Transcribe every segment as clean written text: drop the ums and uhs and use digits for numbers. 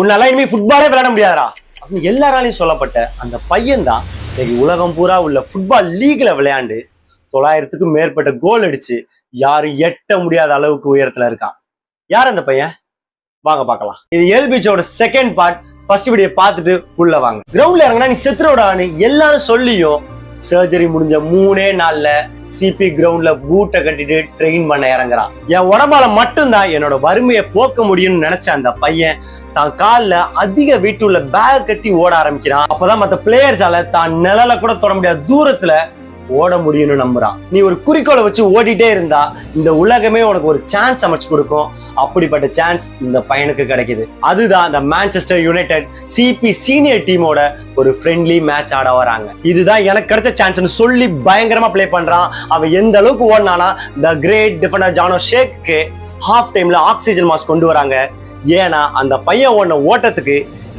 உன்னால இனிமே ஃபுட்பாலே விளையாட முடியாதா அப்படின்னு எல்லாராலையும் சொல்லப்பட்ட அந்த பையன் தான் இன்னைக்கு உலகம் பூரா உள்ள ஃபுட்பால் லீக்ல விளையாண்டு 900க்கும் மேற்பட்ட கோல் அடிச்சு யாரும் எட்ட முடியாத அளவுக்கு உயரத்துல இருக்கான். யார் அந்த பையன்? வாங்க பார்க்கலாம். இது எல்பிச்சோட செகண்ட் பார்ட். ஃபர்ஸ்ட் வீடியோ பார்த்துட்டு உள்ள வாங்க. கிரவுண்ட்ல இறங்கினா நீ செத்துறோடான்னு எல்லாரும் சொல்லியும் சர்ஜரி முடிஞ்ச 3 நாள்ல சிபி கிரவுண்ட்ல பூட்டை கட்டிட்டு ட்ரெயின் பண்ண இறங்குறான். என் உடம்பால மட்டும்தான் என்னோட வறுமையை போக்க முடியும்னு நினைச்ச அந்த பையன் தான் கால்ல அதிக வெயிட் உள்ள பேக் கட்டி ஓட ஆரம்பிக்கிறான். அப்பதான் மத்த பிளேயர்ஸால தான் நிழல கூட தொட முடியாத தூரத்துல ஓட முடியும்னு நம்புறான். நீ ஒரு குறிக்கோளை வச்சு ஓடிட்டே இருந்தா இந்த உலகமே உனக்கு ஒரு சான்ஸ் அமைச்சு கொடுக்கும். அப்படிப்பட்ட சான்ஸ் இந்த பையனுக்கு கிடைக்குது. அதுதான் இந்த மான்செஸ்டர் யுனைடெட் சிபி சீனியர் டீமோட ஒரு ஃப்ரெண்ட்லி மேட்ச் ஆட வராங்க. இதுதான் எனக்கு கிடைச்ச சான்ஸ்னு சொல்லி பயங்கரமா பிளே பண்றான். அவன் எந்த அளவுக்கு ஓடினானா த கிரேட் டிஃபெண்டர் ஜானோ ஷேக்கு ஹாஃப் டைம்ல ஆக்சிஜன் மாஸ்க் கொண்டு வராங்க. ஏன்னா அந்த பையன் ஓடின ஓட்டத்துக்கு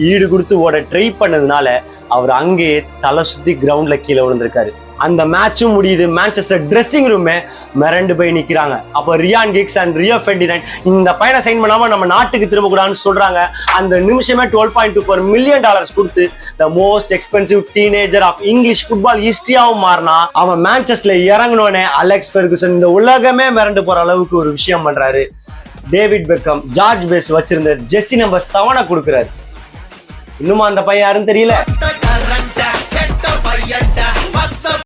ஈடு கொடுத்து ஓட ட்ரை பண்ணதுனால அவர் அங்கேயே தலை சுத்தி கிரவுண்ட்ல கீழே விழுந்திருக்காரு. அந்த மேட்சும் முடியுது. மான்செஸ்டர் ட்ரெஸ்ஸிங் ரூமே மிரண்டு போய் நிக்கிறாங்க. அப்போ Ryan Giggs and Rio Ferdinand இந்த பையனை சைன் பண்ணாம நம்ம நாட்டுக்கு திரும்ப கூடாதுன்னு சொல்றாங்க. அந்த நிமிஷமே $12.24 மில்லியன் கொடுத்து the most expensive teenager of English football ஹிஸ்டரியாவும் மாறினா. அவன் மான்செஸ்டர்ல இறங்கினோடனே அலெக்ஸ் ஃபெர்குசன் இந்த உலகமே மிரண்டு போற அளவுக்கு ஒரு விஷயம் பண்றாரு. டேவிட் பெக்கம் ஜார்ஜ் பெஸ்ட் வச்சிருந்த ஜெர்சி நம்பர் 7 கொடுக்குறாரு. இன்னுமா அந்த பையன் யாருன்னு தெரியல.